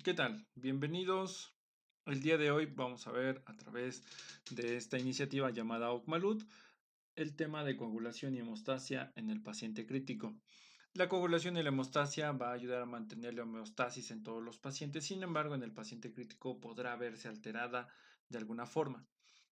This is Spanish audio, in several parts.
¿Qué tal? Bienvenidos. El día de hoy vamos a ver a través de esta iniciativa llamada OCMALUT el tema de coagulación y hemostasia en el paciente crítico. La coagulación y la hemostasia va a ayudar a mantener la homeostasis en todos los pacientes, sin embargo, en el paciente crítico podrá verse alterada de alguna forma.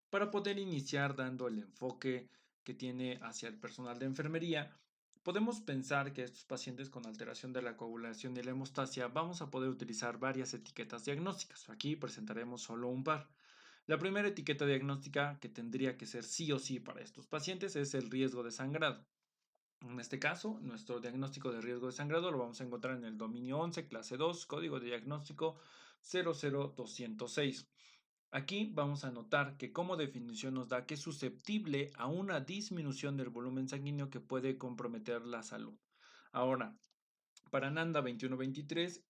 Para poder iniciar dando el enfoque que tiene hacia el personal de enfermería, podemos pensar que estos pacientes con alteración de la coagulación y la hemostasia vamos a poder utilizar varias etiquetas diagnósticas. Aquí presentaremos solo un par. La primera etiqueta diagnóstica que tendría que ser sí o sí para estos pacientes es el riesgo de sangrado. En este caso, nuestro diagnóstico de riesgo de sangrado lo vamos a encontrar en el dominio 11, clase 2, código de diagnóstico 00206. Aquí vamos a notar que como definición nos da que es susceptible a una disminución del volumen sanguíneo que puede comprometer la salud. Ahora, para Nanda 2123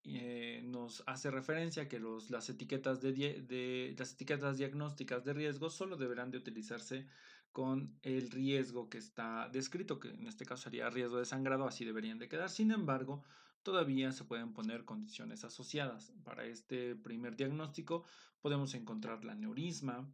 nos hace referencia que las etiquetas las etiquetas diagnósticas de riesgo solo deberán de utilizarse con el riesgo que está descrito, que en este caso sería riesgo de sangrado, así deberían de quedar. Sin embargo, todavía se pueden poner condiciones asociadas. Para este primer diagnóstico podemos encontrar la aneurisma,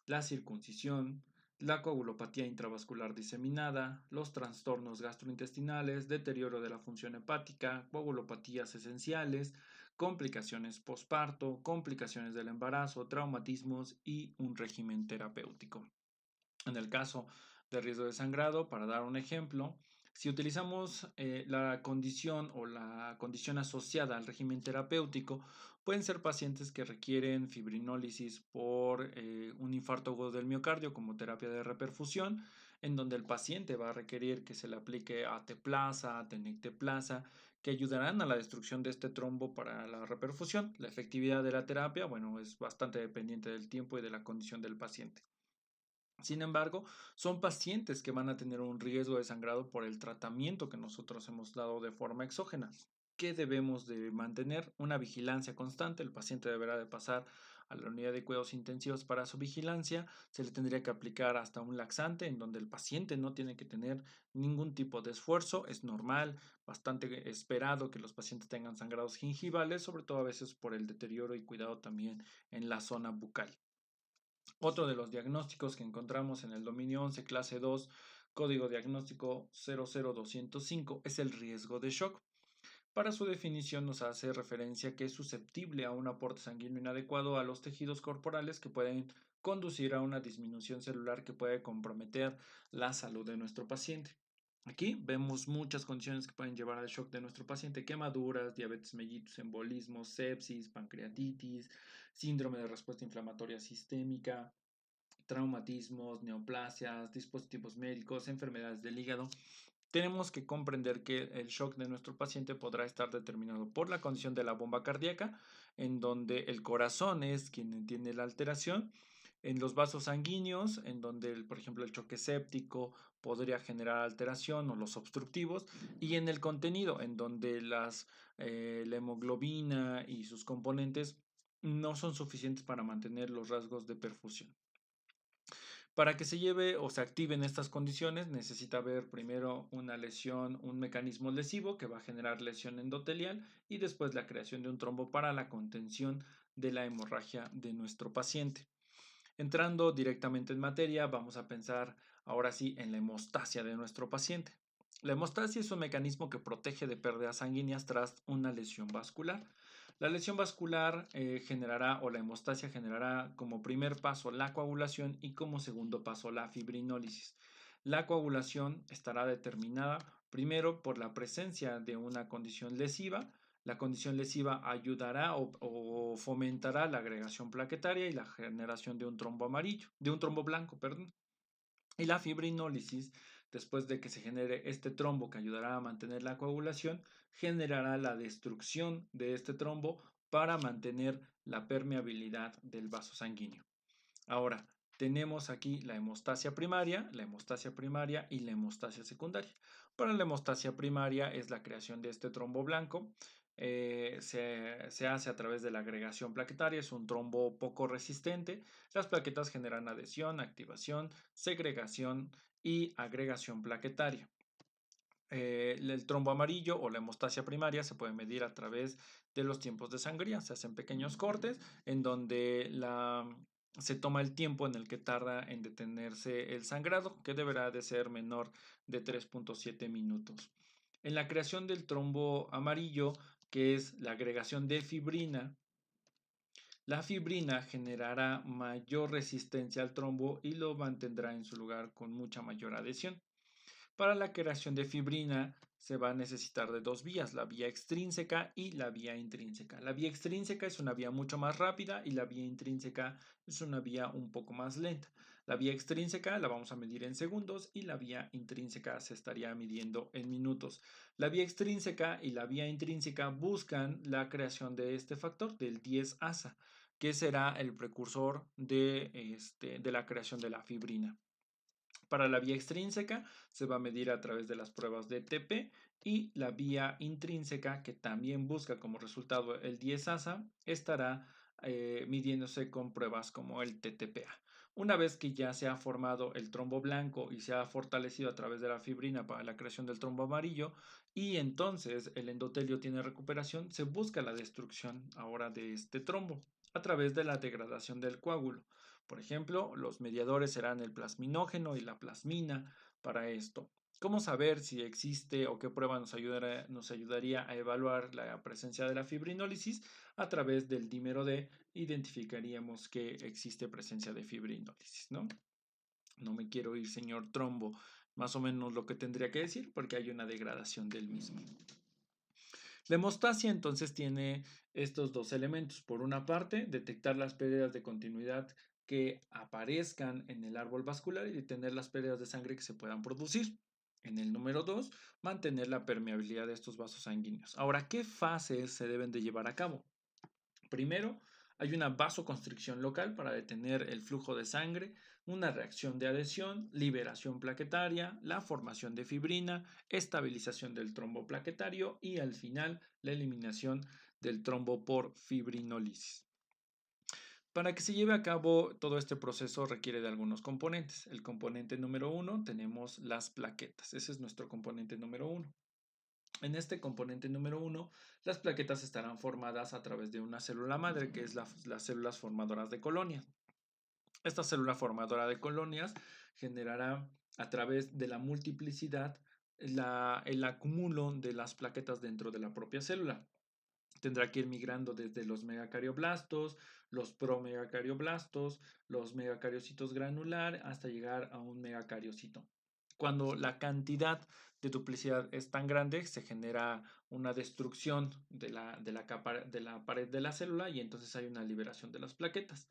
la circuncisión, la coagulopatía intravascular diseminada, los trastornos gastrointestinales, deterioro de la función hepática, coagulopatías esenciales, complicaciones posparto, complicaciones del embarazo, traumatismos y un régimen terapéutico. En el caso de riesgo de sangrado, para dar un ejemplo, si utilizamos la condición o la condición asociada al régimen terapéutico, pueden ser pacientes que requieren fibrinólisis por un infarto agudo del miocardio como terapia de reperfusión, en donde el paciente va a requerir que se le aplique ateplasa, tenecteplasa, que ayudarán a la destrucción de este trombo para la reperfusión. La efectividad de la terapia, bueno, es bastante dependiente del tiempo y de la condición del paciente. Sin embargo, son pacientes que van a tener un riesgo de sangrado por el tratamiento que nosotros hemos dado de forma exógena. ¿Qué debemos de mantener? Una vigilancia constante. El paciente deberá de pasar a la unidad de cuidados intensivos para su vigilancia. Se le tendría que aplicar hasta un laxante en donde el paciente no tiene que tener ningún tipo de esfuerzo. Es normal, bastante esperado que los pacientes tengan sangrados gingivales, sobre todo a veces por el deterioro y cuidado también en la zona bucal. Otro de los diagnósticos que encontramos en el dominio 11, clase 2, código diagnóstico 00205, es el riesgo de shock. Para su definición nos hace referencia que es susceptible a un aporte sanguíneo inadecuado a los tejidos corporales que pueden conducir a una disminución celular que puede comprometer la salud de nuestro paciente. Aquí vemos muchas condiciones que pueden llevar al shock de nuestro paciente: quemaduras, diabetes mellitus, embolismos, sepsis, pancreatitis, síndrome de respuesta inflamatoria sistémica, traumatismos, neoplasias, dispositivos médicos, enfermedades del hígado. Tenemos que comprender que el shock de nuestro paciente podrá estar determinado por la condición de la bomba cardíaca, en donde el corazón es quien tiene la alteración, en los vasos sanguíneos, en donde, por ejemplo, el choque séptico podría generar alteración o los obstructivos, y en el contenido, en donde la hemoglobina y sus componentes no son suficientes para mantener los rasgos de perfusión. Para que se lleve o se activen estas condiciones, necesita haber primero una lesión, un mecanismo lesivo que va a generar lesión endotelial y después la creación de un trombo para la contención de la hemorragia de nuestro paciente. Entrando directamente en materia, vamos a pensar ahora sí en la hemostasia de nuestro paciente. La hemostasia es un mecanismo que protege de pérdidas sanguíneas tras una lesión vascular. La lesión vascular generará, o la hemostasia generará como primer paso la coagulación y como segundo paso la fibrinólisis. La coagulación estará determinada primero por la presencia de una condición lesiva. La condición lesiva ayudará o fomentará la agregación plaquetaria y la generación de un trombo amarillo, de un trombo blanco, perdón. Y la fibrinólisis, después de que se genere este trombo que ayudará a mantener la coagulación, generará la destrucción de este trombo para mantener la permeabilidad del vaso sanguíneo. Ahora, tenemos aquí la hemostasia primaria y la hemostasia secundaria. Para la hemostasia primaria es la creación de este trombo blanco. Se hace a través de la agregación plaquetaria, es un trombo poco resistente. Las plaquetas generan adhesión, activación, segregación y agregación plaquetaria. El trombo amarillo o la hemostasia primaria se puede medir a través de los tiempos de sangría. Se hacen pequeños cortes en donde se toma el tiempo en el que tarda en detenerse el sangrado, que deberá de ser menor de 3.7 minutos. En la creación del trombo amarillo, que es la agregación de fibrina, la fibrina generará mayor resistencia al trombo y lo mantendrá en su lugar con mucha mayor adhesión. Para la creación de fibrina se va a necesitar de dos vías, la vía extrínseca y la vía intrínseca. La vía extrínseca es una vía mucho más rápida y la vía intrínseca es una vía un poco más lenta. La vía extrínseca la vamos a medir en segundos y la vía intrínseca se estaría midiendo en minutos. La vía extrínseca y la vía intrínseca buscan la creación de este factor, del 10-ASA, que será el precursor de la creación de la fibrina. Para la vía extrínseca se va a medir a través de las pruebas de TP y la vía intrínseca, que también busca como resultado el 10-ASA, estará midiéndose con pruebas como el TTPA. Una vez que ya se ha formado el trombo blanco y se ha fortalecido a través de la fibrina para la creación del trombo amarillo y entonces el endotelio tiene recuperación, se busca la destrucción ahora de este trombo a través de la degradación del coágulo. Por ejemplo, los mediadores serán el plasminógeno y la plasmina para esto. ¿Cómo saber si existe o qué prueba nos ayudaría a evaluar la presencia de la fibrinólisis? A través del dímero D identificaríamos que existe presencia de fibrinólisis, ¿no? No me quiero ir, señor Trombo, más o menos lo que tendría que decir porque hay una degradación del mismo. La hemostasia entonces tiene estos dos elementos. Por una parte, detectar las pérdidas de continuidad que aparezcan en el árbol vascular y detener las pérdidas de sangre que se puedan producir. En el número 2, mantener la permeabilidad de estos vasos sanguíneos. Ahora, ¿qué fases se deben de llevar a cabo? Primero, hay una vasoconstricción local para detener el flujo de sangre, una reacción de adhesión, liberación plaquetaria, la formación de fibrina, estabilización del trombo plaquetario y al final la eliminación del trombo por fibrinólisis. Para que se lleve a cabo todo este proceso requiere de algunos componentes. El componente número 1 tenemos las plaquetas. Ese es nuestro componente número 1. En este componente número 1, las plaquetas estarán formadas a través de una célula madre, que es las células formadoras de colonias. Esta célula formadora de colonias generará a través de la multiplicidad el acúmulo de las plaquetas dentro de la propia célula. Tendrá que ir migrando desde los megacarioblastos, los promegacarioblastos, los megacariocitos granular, hasta llegar a un megacariocito. Cuando la cantidad de duplicidad es tan grande, se genera una destrucción de la pared de la célula y entonces hay una liberación de las plaquetas.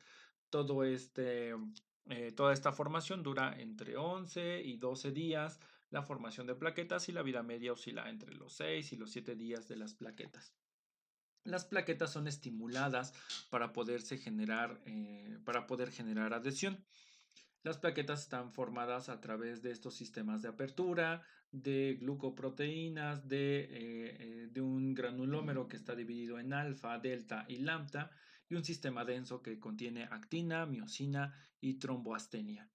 Toda esta formación dura entre 11 y 12 días, la formación de plaquetas, y la vida media oscila entre los 6 y los 7 días de las plaquetas. Las plaquetas son estimuladas para para poder generar adhesión. Las plaquetas están formadas a través de estos sistemas de apertura, de glucoproteínas, de un granulómero que está dividido en alfa, delta y lambda, y un sistema denso que contiene actina, miosina y tromboastenia.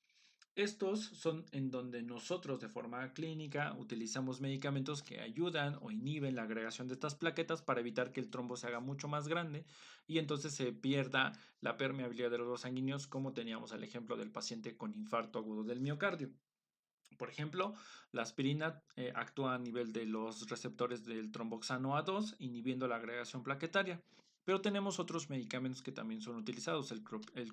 Estos son en donde nosotros de forma clínica utilizamos medicamentos que ayudan o inhiben la agregación de estas plaquetas para evitar que el trombo se haga mucho más grande y entonces se pierda la permeabilidad de los vasos sanguíneos, como teníamos el ejemplo del paciente con infarto agudo del miocardio. Por ejemplo, la aspirina actúa a nivel de los receptores del tromboxano A2, inhibiendo la agregación plaquetaria. Pero tenemos otros medicamentos que también son utilizados. El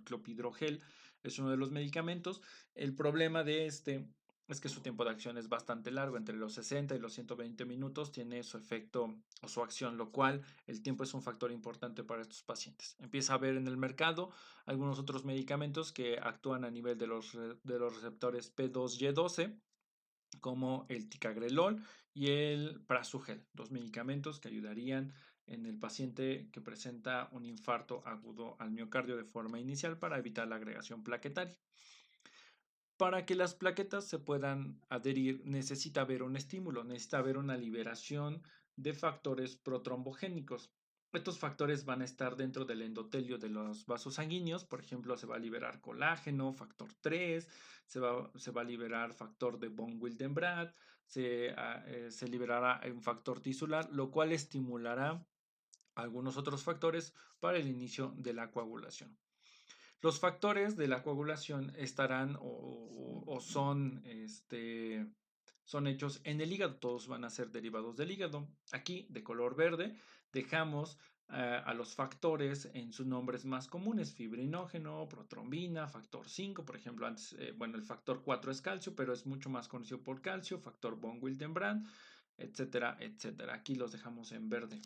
clopidogrel es uno de los medicamentos. El problema de este es que su tiempo de acción es bastante largo, entre los 60 y los 120 minutos tiene su efecto o su acción, lo cual el tiempo es un factor importante para estos pacientes. Empieza a haber en el mercado algunos otros medicamentos que actúan a nivel de los receptores P2Y12, como el ticagrelol y el prasugrel, dos medicamentos que ayudarían en el paciente que presenta un infarto agudo al miocardio de forma inicial para evitar la agregación plaquetaria. Para que las plaquetas se puedan adherir, necesita haber un estímulo, necesita haber una liberación de factores protrombogénicos. Estos factores van a estar dentro del endotelio de los vasos sanguíneos. Por ejemplo, se va a liberar colágeno, factor 3, se va a liberar factor de von Willebrand, se liberará un factor tisular, lo cual estimulará algunos otros factores para el inicio de la coagulación. Los factores de la coagulación estarán o son, son hechos en el hígado, todos van a ser derivados del hígado. Aquí, de color verde, dejamos a los factores en sus nombres más comunes: fibrinógeno, protrombina, factor 5, por ejemplo, antes, bueno, el factor 4 es calcio, pero es mucho más conocido por calcio, factor von Willebrand, etcétera, etcétera. Aquí los dejamos en verde.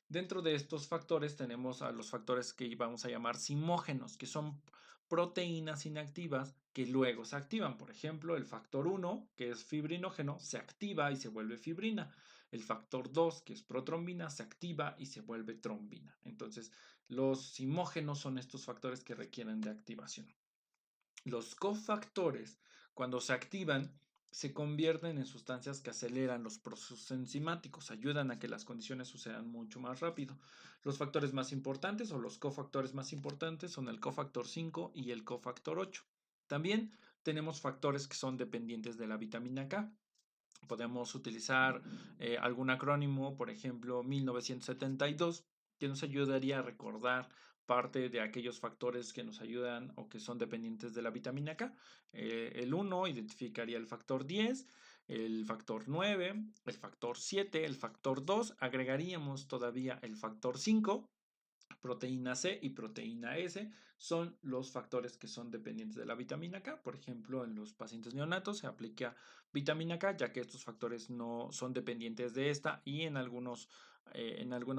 Dentro de estos factores tenemos a los factores que vamos a llamar simógenos, que son proteínas inactivas que luego se activan. Por ejemplo, el factor 1, que es fibrinógeno, se activa y se vuelve fibrina. El factor 2, que es protrombina, se activa y se vuelve trombina. Entonces, los simógenos son estos factores que requieren de activación. Los cofactores, cuando se activan, se convierten en sustancias que aceleran los procesos enzimáticos, ayudan a que las condiciones sucedan mucho más rápido. Los factores más importantes o los cofactores más importantes son el cofactor 5 y el cofactor 8. También tenemos factores que son dependientes de la vitamina K. Podemos utilizar algún acrónimo, por ejemplo, 1972, que nos ayudaría a recordar parte de aquellos factores que nos ayudan o que son dependientes de la vitamina K. El 1 identificaría el factor 10, el factor 9, el factor 7, el factor 2, agregaríamos todavía el factor 5. Proteína C y proteína S son los factores que son dependientes de la vitamina K. Por ejemplo, en los pacientes neonatos se aplica vitamina K, ya que estos factores no son dependientes de esta, y en algunas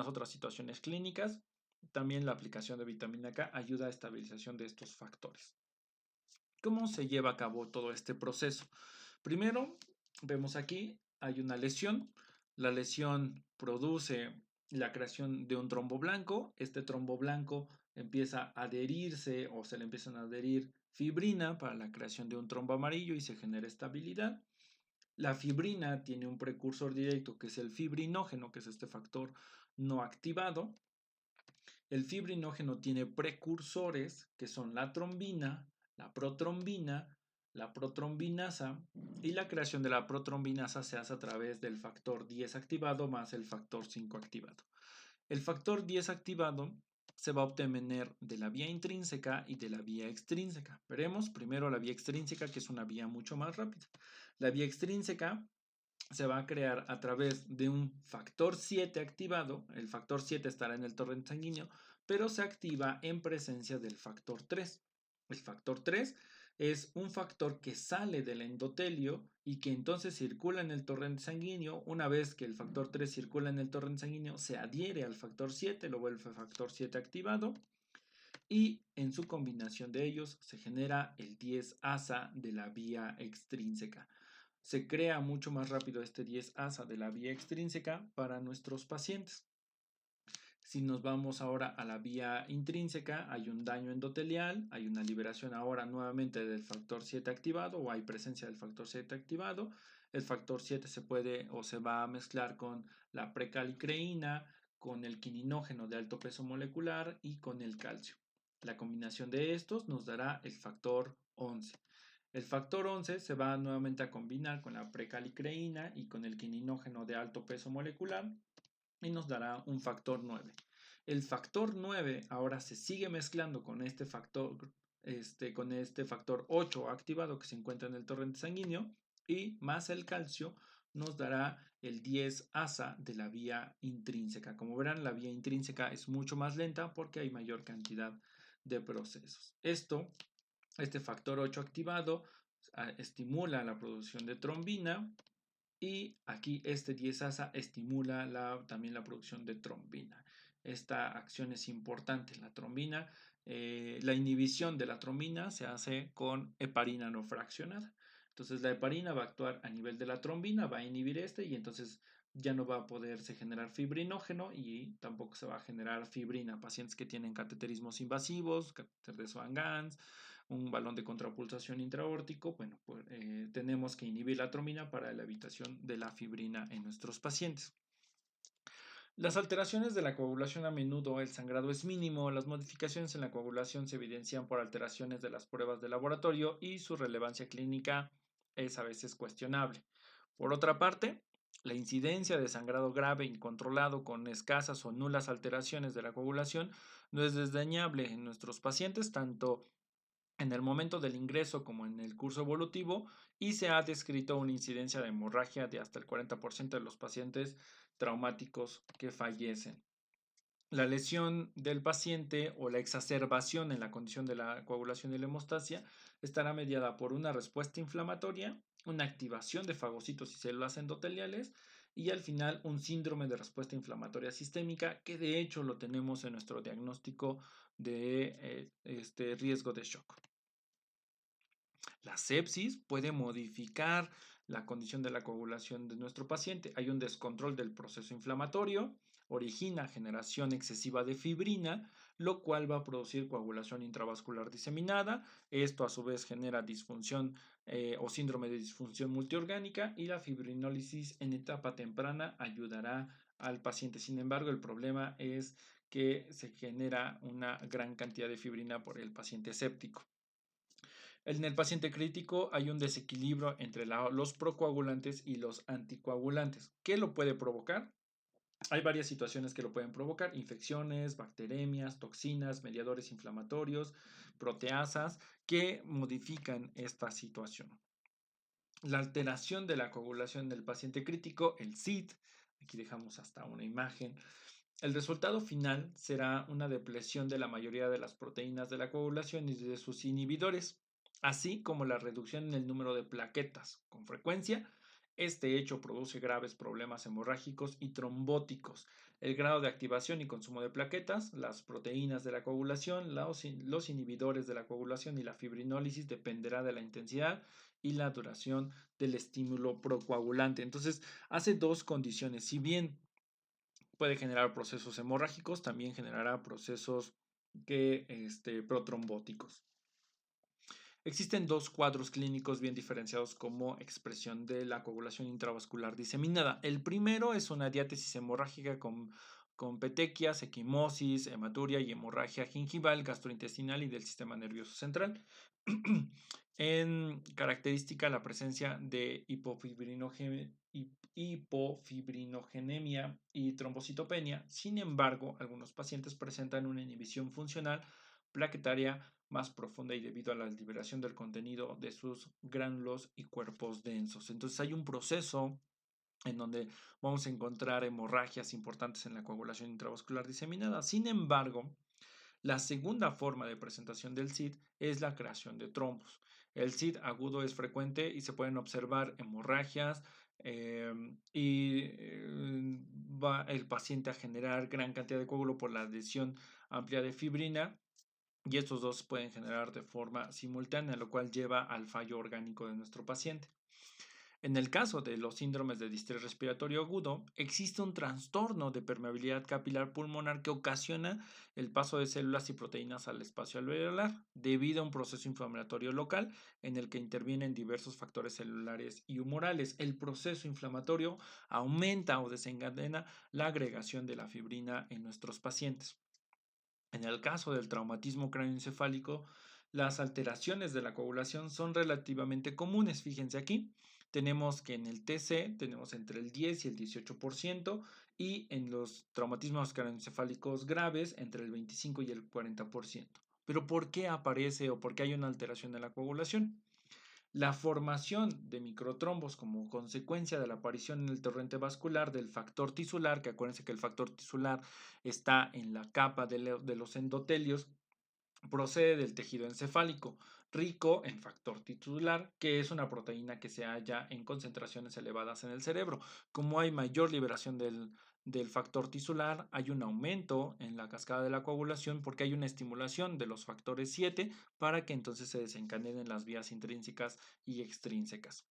otras situaciones clínicas también la aplicación de vitamina K ayuda a estabilización de estos factores. ¿Cómo se lleva a cabo todo este proceso? Primero, vemos aquí, hay una lesión. La lesión produce la creación de un trombo blanco. Este trombo blanco empieza a adherirse o se le empiezan a adherir fibrina para la creación de un trombo amarillo y se genera estabilidad. La fibrina tiene un precursor directo que es el fibrinógeno, que es este factor no activado. El fibrinógeno tiene precursores que son la trombina, la protrombinasa, y la creación de la protrombinasa se hace a través del factor 10 activado más el factor 5 activado. El factor 10 activado se va a obtener de la vía intrínseca y de la vía extrínseca. Veremos primero la vía extrínseca, que es una vía mucho más rápida. La vía extrínseca se va a crear a través de un factor 7 activado. El factor 7 estará en el torrente sanguíneo, pero se activa en presencia del factor 3. El factor 3 es un factor que sale del endotelio y que entonces circula en el torrente sanguíneo. Una vez que el factor 3 circula en el torrente sanguíneo, se adhiere al factor 7, lo vuelve factor 7 activado, y en su combinación de ellos se genera el 10-asa de la vía extrínseca. Se crea mucho más rápido este 10-asa de la vía extrínseca para nuestros pacientes. Si nos vamos ahora a la vía intrínseca, hay un daño endotelial, hay una liberación ahora nuevamente del factor 7 activado, o hay presencia del factor 7 activado. El factor 7 se puede o se va a mezclar con la precalicreína, con el quininógeno de alto peso molecular y con el calcio. La combinación de estos nos dará el factor 11. El factor 11 se va nuevamente a combinar con la precalicreína y con el quininógeno de alto peso molecular y nos dará un factor 9. El factor 9 ahora se sigue mezclando con este factor 8 activado que se encuentra en el torrente sanguíneo, y más el calcio nos dará el 10-asa de la vía intrínseca. Como verán, la vía intrínseca es mucho más lenta porque hay mayor cantidad de procesos. Este factor 8 activado estimula la producción de trombina, y aquí este 10-asa estimula también la producción de trombina. Esta acción es importante. La trombina, la inhibición de la trombina se hace con heparina no fraccionada. Entonces la heparina va a actuar a nivel de la trombina, va a inhibir y entonces ya no va a poderse generar fibrinógeno y tampoco se va a generar fibrina. Pacientes que tienen cateterismos invasivos, catéter de Swan-Ganz, un balón de contrapulsación intraórtico, bueno, pues tenemos que inhibir la trombina para la evitación de la fibrina en nuestros pacientes. Las alteraciones de la coagulación: a menudo el sangrado es mínimo. Las modificaciones en la coagulación se evidencian por alteraciones de las pruebas de laboratorio y su relevancia clínica es a veces cuestionable. Por otra parte, la incidencia de sangrado grave incontrolado con escasas o nulas alteraciones de la coagulación no es desdeñable en nuestros pacientes, tanto en el momento del ingreso como en el curso evolutivo, y se ha descrito una incidencia de hemorragia de hasta el 40% de los pacientes traumáticos que fallecen. La lesión del paciente o la exacerbación en la condición de la coagulación y la hemostasia estará mediada por una respuesta inflamatoria, una activación de fagocitos y células endoteliales y al final un síndrome de respuesta inflamatoria sistémica, que de hecho lo tenemos en nuestro diagnóstico de riesgo de shock. La sepsis puede modificar la condición de la coagulación de nuestro paciente. Hay un descontrol del proceso inflamatorio, origina generación excesiva de fibrina, lo cual va a producir coagulación intravascular diseminada. Esto a su vez genera disfunción o síndrome de disfunción multiorgánica, y la fibrinólisis en etapa temprana ayudará al paciente. Sin embargo, el problema es que se genera una gran cantidad de fibrina por el paciente séptico. En el paciente crítico hay un desequilibrio entre los procoagulantes y los anticoagulantes. ¿Qué lo puede provocar? Hay varias situaciones que lo pueden provocar: infecciones, bacteremias, toxinas, mediadores inflamatorios, proteasas, que modifican esta situación. La alteración de la coagulación del paciente crítico, el SID, aquí dejamos hasta una imagen. El resultado final será una depresión de la mayoría de las proteínas de la coagulación y de sus inhibidores, así como la reducción en el número de plaquetas. Con frecuencia, este hecho produce graves problemas hemorrágicos y trombóticos. El grado de activación y consumo de plaquetas, las proteínas de la coagulación, los inhibidores de la coagulación y la fibrinólisis dependerá de la intensidad y la duración del estímulo procoagulante. Entonces, hace dos condiciones. Si bien puede generar procesos hemorrágicos, también generará procesos protrombóticos. Existen dos cuadros clínicos bien diferenciados como expresión de la coagulación intravascular diseminada. El primero es una diátesis hemorrágica con petequias, equimosis, hematuria y hemorragia gingival, gastrointestinal y del sistema nervioso central. En característica, la presencia de hipofibrinogenia y trombocitopenia. Sin embargo, algunos pacientes presentan una inhibición funcional plaquetaria más profunda y debido a la liberación del contenido de sus gránulos y cuerpos densos. Entonces hay un proceso en donde vamos a encontrar hemorragias importantes en la coagulación intravascular diseminada. Sin embargo, la segunda forma de presentación del SID es la creación de trombos. El SID agudo es frecuente y se pueden observar hemorragias, va el paciente a generar gran cantidad de coágulo por la adhesión amplia de fibrina, y estos dos pueden generar de forma simultánea, lo cual lleva al fallo orgánico de nuestro paciente. En el caso de los síndromes de distrés respiratorio agudo, existe un trastorno de permeabilidad capilar pulmonar que ocasiona el paso de células y proteínas al espacio alveolar debido a un proceso inflamatorio local en el que intervienen diversos factores celulares y humorales. El proceso inflamatorio aumenta o desencadena la agregación de la fibrina en nuestros pacientes. En el caso del traumatismo cráneoencefálico, las alteraciones de la coagulación son relativamente comunes. Fíjense aquí, tenemos que en el TC tenemos entre el 10 y el 18%, y en los traumatismos cráneoencefálicos graves entre el 25 y el 40%. Pero ¿por qué aparece o por qué hay una alteración de la coagulación? La formación de microtrombos como consecuencia de la aparición en el torrente vascular del factor tisular, que acuérdense que el factor tisular está en la capa de los endotelios, procede del tejido encefálico, rico en factor tisular, que es una proteína que se halla en concentraciones elevadas en el cerebro. Como hay mayor liberación del factor tisular, hay un aumento en la cascada de la coagulación porque hay una estimulación de los factores 7 para que entonces se desencadenen las vías intrínsecas y extrínsecas.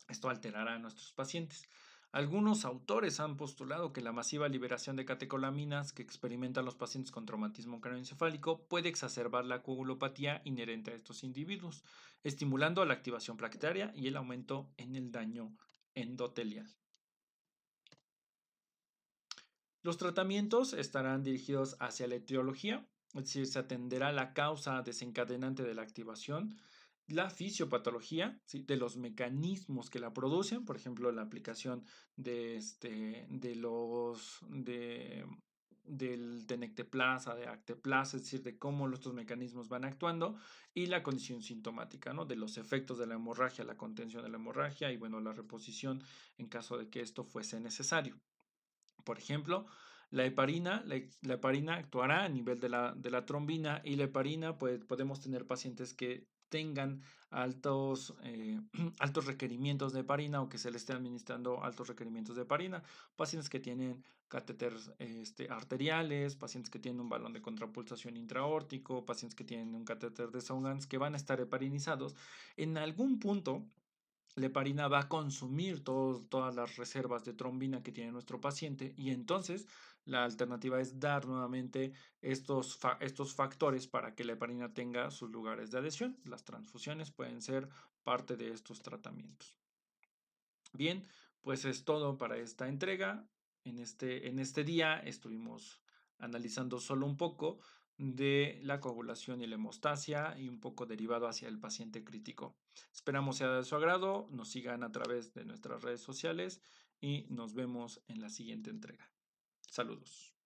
Esto alterará a nuestros pacientes. Algunos autores han postulado que la masiva liberación de catecolaminas que experimentan los pacientes con traumatismo craneoencefálico puede exacerbar la coagulopatía inherente a estos individuos, estimulando la activación plaquetaria y el aumento en el daño endotelial. Los tratamientos estarán dirigidos hacia la etiología, es decir, se atenderá la causa desencadenante de la activación, la fisiopatología, ¿sí? De los mecanismos que la producen, por ejemplo, la aplicación de del tenecteplasa, de acteplasa, es decir, de cómo estos mecanismos van actuando, y la condición sintomática, ¿no? De los efectos de la hemorragia, la contención de la hemorragia y, bueno, la reposición en caso de que esto fuese necesario. Por ejemplo, la heparina actuará a nivel de la trombina, y la heparina, pues podemos tener pacientes que tengan altos requerimientos de heparina, o que se le esté administrando altos requerimientos de heparina, pacientes que tienen catéteres arteriales, pacientes que tienen un balón de contrapulsación intraórtico, pacientes que tienen un catéter de Songans, que van a estar heparinizados. En algún punto la heparina va a consumir todas las reservas de trombina que tiene nuestro paciente, y entonces la alternativa es dar nuevamente estos factores para que la heparina tenga sus lugares de adhesión. Las transfusiones pueden ser parte de estos tratamientos. Bien, pues es todo para esta entrega. En este día estuvimos analizando solo un poco de la coagulación y la hemostasia, y un poco derivado hacia el paciente crítico. Esperamos sea de su agrado, nos sigan a través de nuestras redes sociales y nos vemos en la siguiente entrega. Saludos.